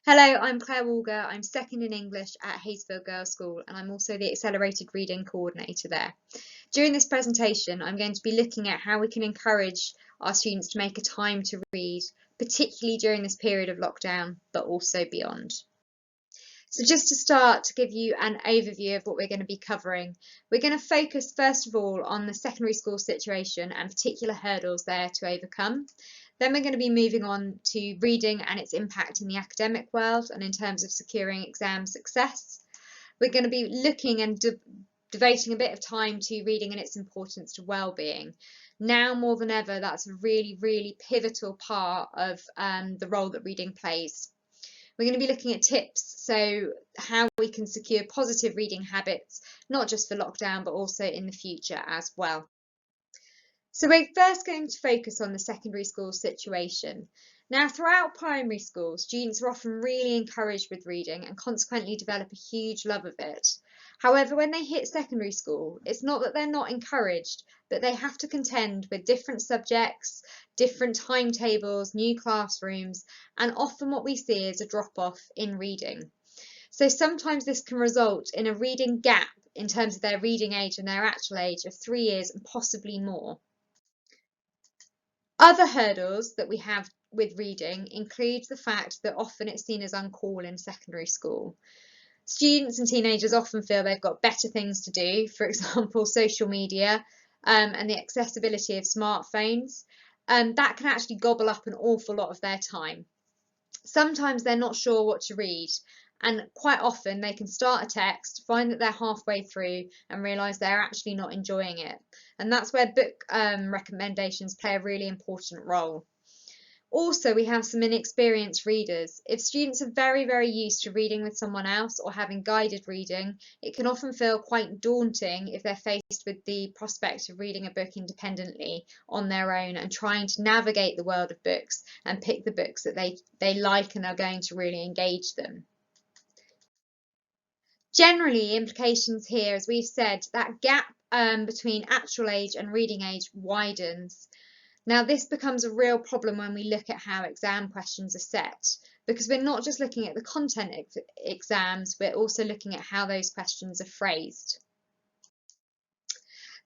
Hello, I'm Claire Walger. I'm second in English at Hayesfield Girls' School and I'm also the Accelerated Reading Coordinator there. During this presentation, I'm going to be looking at how we can encourage our students to make a time to read, particularly during this period of lockdown, but also beyond. So just to start, to give you an overview of what we're going to be covering, we're going to focus first of all on the secondary school situation and particular hurdles there to overcome. Then we're going to be moving on to reading and its impact in the academic world and in terms of securing exam success. We're going to be looking and devoting a bit of time to reading and its importance to well-being. Now more than ever, that's a really pivotal part of the role that reading plays. We're going to be looking at tips, so how we can secure positive reading habits, not just for lockdown, but also in the future as well. So we're first going to focus on the secondary school situation. Now, throughout primary school, students are often really encouraged with reading and consequently develop a huge love of it. However, when they hit secondary school, it's not that they're not encouraged, but they have to contend with different subjects, different timetables, new classrooms, and often what we see is a drop-off in reading. So sometimes this can result in a reading gap in terms of their reading age and their actual age of 3 years and possibly more. Other hurdles that we have with reading include the fact that often it's seen as uncool in secondary school. Students and teenagers often feel they've got better things to do, for example, social media and the accessibility of smartphones. That can actually gobble up an awful lot of their time. Sometimes they're not sure what to read, and quite often they can start a text, find that they're halfway through and realise they're actually not enjoying it. And that's where book recommendations play a really important role. Also, we have some inexperienced readers. If students are very used to reading with someone else or having guided reading, it can often feel quite daunting if they're faced with the prospect of reading a book independently on their own and trying to navigate the world of books and pick the books that they like and are going to really engage them. Generally, implications here, as we've said, that gap between actual age and reading age widens. Now, this becomes a real problem when we look at how exam questions are set, because we're not just looking at the content exams, we're also looking at how those questions are phrased.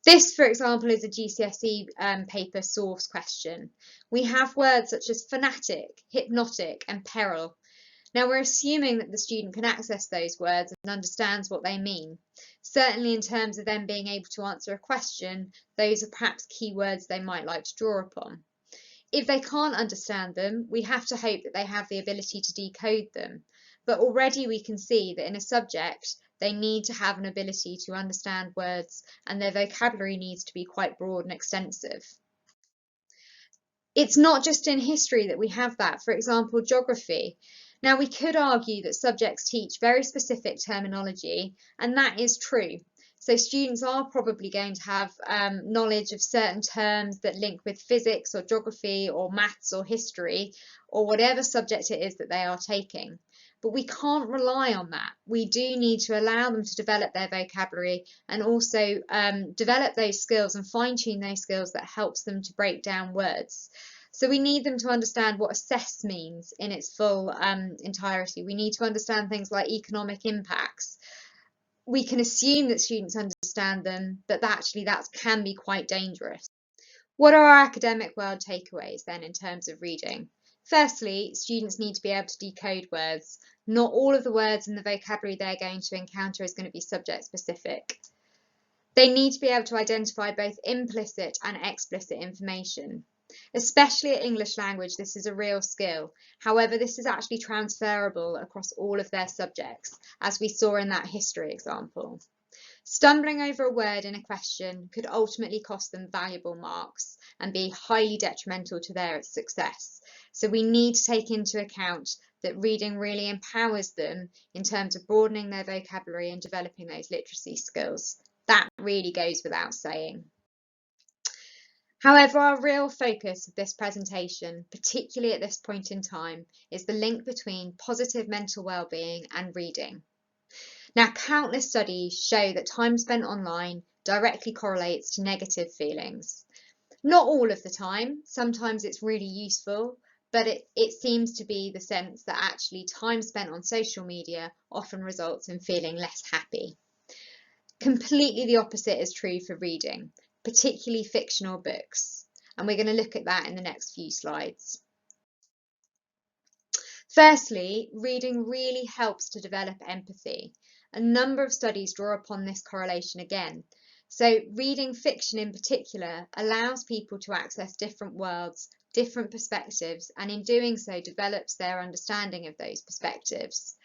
This, for example, is a GCSE paper source question. We have words such as fanatic, hypnotic, and peril. Now, we're assuming that the student can access those words and understands what they mean. Certainly in terms of them being able to answer a question, those are perhaps key words they might like to draw upon. If they can't understand them, we have to hope that they have the ability to decode them. But already we can see that in a subject, they need to have an ability to understand words and their vocabulary needs to be quite broad and extensive. It's not just in history that we have that. For example, geography. Now, we could argue that subjects teach very specific terminology, and that is true. So students are probably going to have knowledge of certain terms that link with physics or geography or maths or history or whatever subject it is that they are taking. But we can't rely on that. We do need to allow them to develop their vocabulary and also develop those skills and fine-tune those skills that helps them to break down words. So we need them to understand what assess means in its full entirety. We need to understand things like economic impacts. We can assume that students understand them, but actually that can be quite dangerous. What are our academic world takeaways then in terms of reading? Firstly, students need to be able to decode words. Not all of the words in the vocabulary they're going to encounter is going to be subject specific. They need to be able to identify both implicit and explicit information. Especially at English language, this is a real skill. However, this is actually transferable across all of their subjects, as we saw in that history example. Stumbling over a word in a question could ultimately cost them valuable marks and be highly detrimental to their success. So we need to take into account that reading really empowers them in terms of broadening their vocabulary and developing those literacy skills. That really goes without saying. However, our real focus of this presentation, particularly at this point in time, is the link between positive mental well-being and reading. Now, countless studies show that time spent online directly correlates to negative feelings. Not all of the time, sometimes it's really useful, but it seems to be the sense that actually time spent on social media often results in feeling less happy. Completely the opposite is true for reading, particularly fictional books, and we're going to look at that in the next few slides. Firstly, reading really helps to develop empathy. A number of studies draw upon this correlation again. So reading fiction in particular allows people to access different worlds, different perspectives, and in doing so develops their understanding of those perspectives.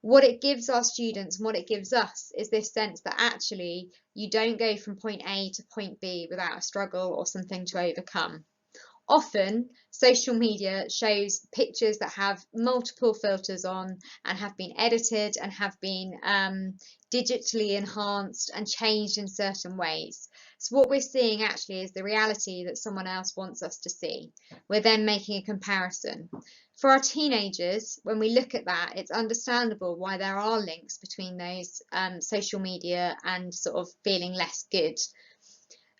What it gives our students and what it gives us is this sense that actually you don't go from point A to point B without a struggle or something to overcome. Often, social media shows pictures that have multiple filters on and have been edited and have been digitally enhanced and changed in certain ways. So what we're seeing actually is the reality that someone else wants us to see. We're then making a comparison. For our teenagers, when we look at that, it's understandable why there are links between those social media and sort of feeling less good.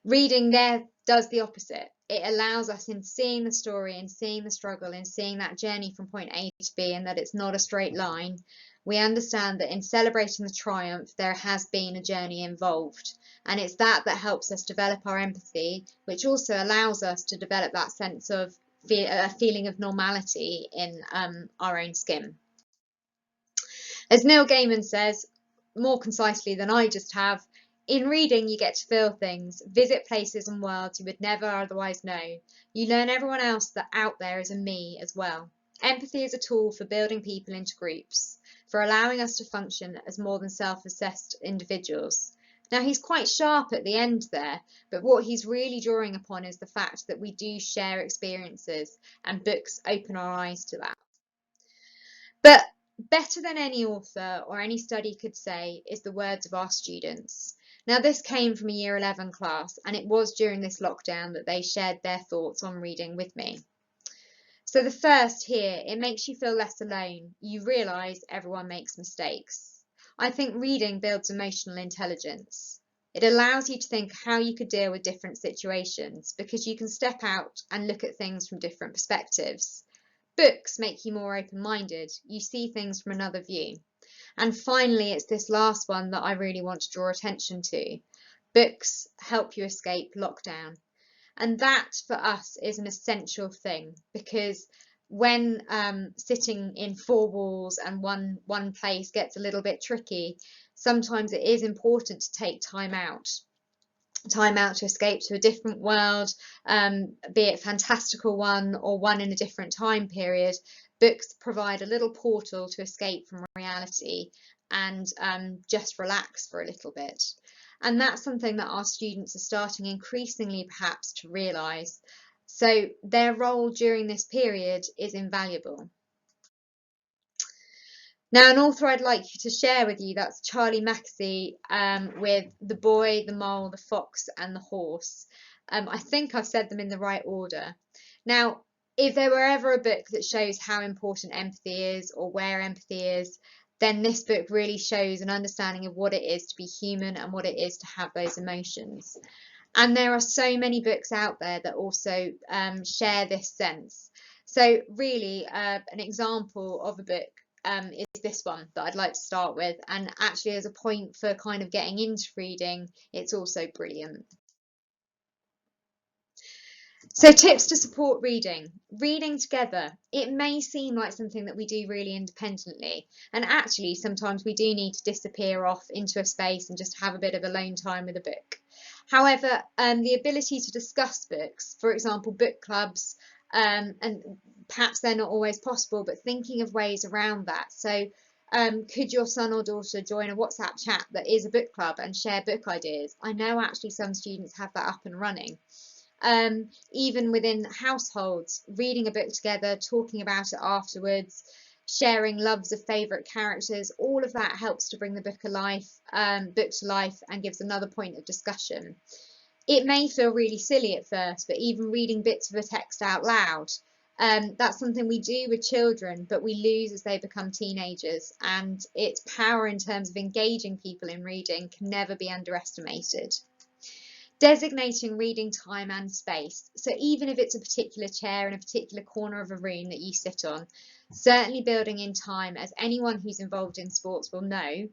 Reading there does the opposite. It allows us in seeing the story and seeing the struggle and seeing that journey from point A to B and that it's not a straight line. We understand that in celebrating the triumph, there has been a journey involved. And it's that helps us develop our empathy, which also allows us to develop that sense of a feeling of normality in our own skin. As Neil Gaiman says, more concisely than I just have, in reading, you get to feel things, visit places and worlds you would never otherwise know. You learn everyone else that out there is a me as well. Empathy is a tool for building people into groups, for allowing us to function as more than self-assessed individuals. Now, he's quite sharp at the end there, but what he's really drawing upon is the fact that we do share experiences, and books open our eyes to that. But better than any author or any study could say is the words of our students. Now, this came from a Year 11 class, and it was during this lockdown that they shared their thoughts on reading with me. So the first here, it makes you feel less alone. You realise everyone makes mistakes. I think reading builds emotional intelligence. It allows you to think how you could deal with different situations because you can step out and look at things from different perspectives. Books make you more open-minded. You see things from another view. And finally, it's this last one that I really want to draw attention to. Books help you escape lockdown. And that for us is an essential thing because when sitting in four walls and one place gets a little bit tricky, sometimes it is important to take time out to escape to a different world, be it fantastical one or one in a different time period. Books provide a little portal to escape from reality and just relax for a little bit. And that's something that our students are starting increasingly perhaps to realise. So their role during this period is invaluable. Now, an author I'd like you to share with you, that's Charlie Mackesy with The Boy, the Mole, the Fox and the Horse. I think I've said them in the right order. Now, if there were ever a book that shows how important empathy is or where empathy is, then this book really shows an understanding of what it is to be human and what it is to have those emotions. And there are so many books out there that also share this sense. So really, an example of a book is this one that I'd like to start with, and actually as a point for kind of getting into reading, it's also brilliant. So tips to support reading. Reading together. It may seem like something that we do really independently, and actually sometimes we do need to disappear off into a space and just have a bit of alone time with a book. However, the ability to discuss books, for example, book clubs, and perhaps they're not always possible, but thinking of ways around that. So could your son or daughter join a WhatsApp chat that is a book club and share book ideas? I know actually some students have that up and running. Even within households, reading a book together, talking about it afterwards, sharing loves of favourite characters, all of that helps to bring the book to life and gives another point of discussion. It may feel really silly at first, but even reading bits of a text out loud, that's something we do with children, but we lose as they become teenagers, and its power in terms of engaging people in reading can never be underestimated. Designating reading time and space. So even if it's a particular chair in a particular corner of a room that you sit on, certainly building in time, as anyone who's involved in sports will know,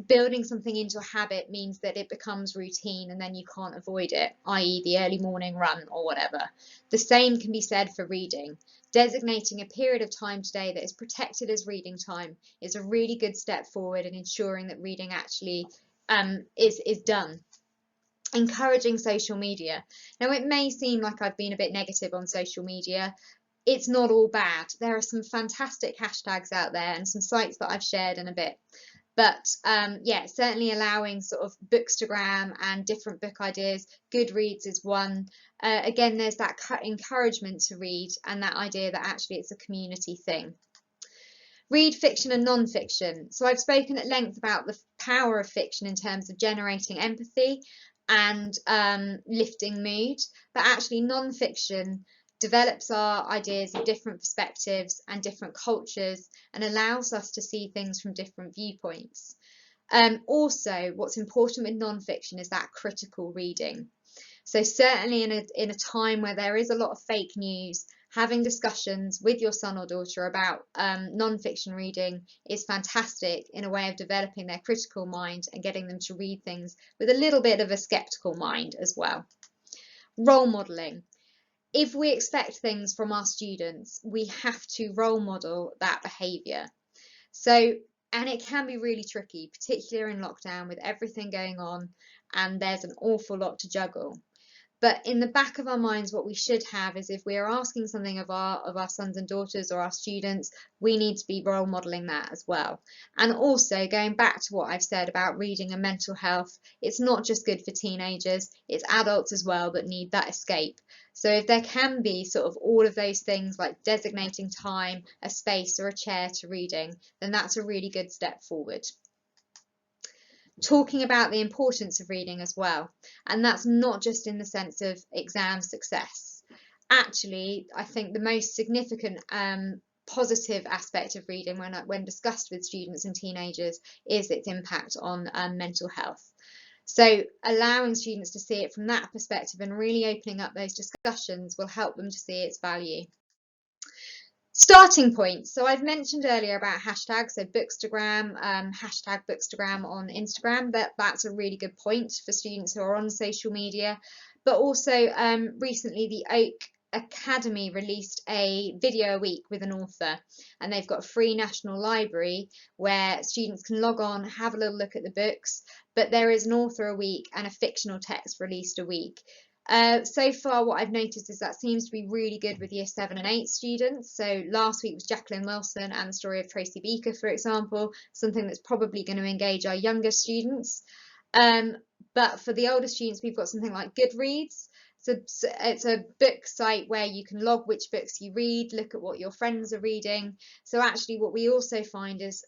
building something into a habit means that it becomes routine and then you can't avoid it, i.e. the early morning run or whatever. The same can be said for reading. Designating a period of time today that is protected as reading time is a really good step forward in ensuring that reading actually is done. Encouraging social media. Now, it may seem like I've been a bit negative on social media. It's not all bad. There are some fantastic hashtags out there and some sites that I've shared in a bit. But yeah, certainly allowing sort of Bookstagram and different book ideas. Goodreads is one. Again, there's that encouragement to read and that idea that actually it's a community thing. Read fiction and non-fiction. So I've spoken at length about the power of fiction in terms of generating empathy and lifting mood, but actually non-fiction develops our ideas of different perspectives and different cultures and allows us to see things from different viewpoints. Also, what's important with non-fiction is that critical reading. So certainly in a time where there is a lot of fake news, having discussions with your son or daughter about non-fiction reading is fantastic in a way of developing their critical mind and getting them to read things with a little bit of a skeptical mind as well. Role modelling. If we expect things from our students, we have to role model that behaviour. So, and it can be really tricky, particularly in lockdown with everything going on and there's an awful lot to juggle. But in the back of our minds, what we should have is if we are asking something of our sons and daughters or our students, we need to be role modelling that as well. And also going back to what I've said about reading and mental health, it's not just good for teenagers, it's adults as well that need that escape. So if there can be sort of all of those things like designating time, a space or a chair to reading, then that's a really good step forward. Talking about the importance of reading as well, and that's not just in the sense of exam success. Actually, I think the most significant positive aspect of reading when discussed with students and teenagers is its impact on mental health. So allowing students to see it from that perspective and really opening up those discussions will help them to see its value. Starting points. So I've mentioned earlier about hashtags, so Bookstagram, hashtag Bookstagram on Instagram. That's a really good point for students who are on social media. But also recently the Oak Academy released a video a week with an author, and they've got a free national library where students can log on, have a little look at the books, but there is an author a week and a fictional text released a week. So far what I've noticed is that seems to be really good with year 7 and 8 students. So last week was Jacqueline Wilson and the story of Tracy Beaker, for example, something that's probably going to engage our younger students. But for the older students, we've got something like Goodreads. So it's a book site where you can log which books you read, look at what your friends are reading. So actually what we also find is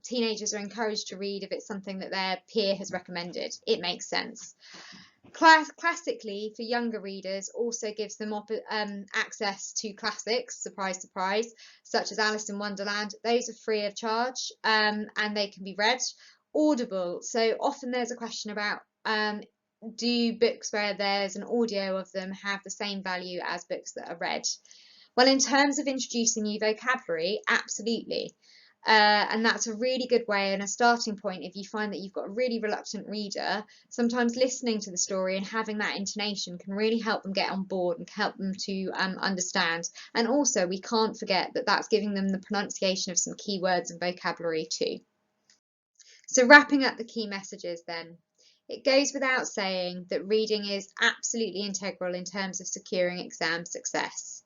teenagers are encouraged to read if it's something that their peer has recommended. It makes sense. Classically, for younger readers, also gives them access to classics, surprise, surprise, such as Alice in Wonderland. Those are free of charge and they can be read. Audible, so often there's a question about do books where there's an audio of them have the same value as books that are read? Well, in terms of introducing new vocabulary, absolutely. And that's a really good way and a starting point if you find that you've got a really reluctant reader. Sometimes listening to the story and having that intonation can really help them get on board and help them to understand. And also we can't forget that that's giving them the pronunciation of some key words and vocabulary too. So wrapping up the key messages then. It goes without saying that reading is absolutely integral in terms of securing exam success.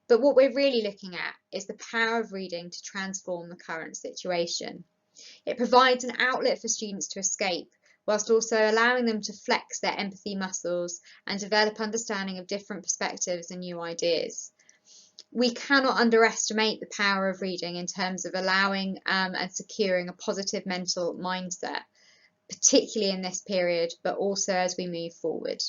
But what we're really looking at is the power of reading to transform the current situation. It provides an outlet for students to escape, whilst also allowing them to flex their empathy muscles and develop understanding of different perspectives and new ideas. We cannot underestimate the power of reading in terms of allowing and securing a positive mental mindset, particularly in this period, but also as we move forward.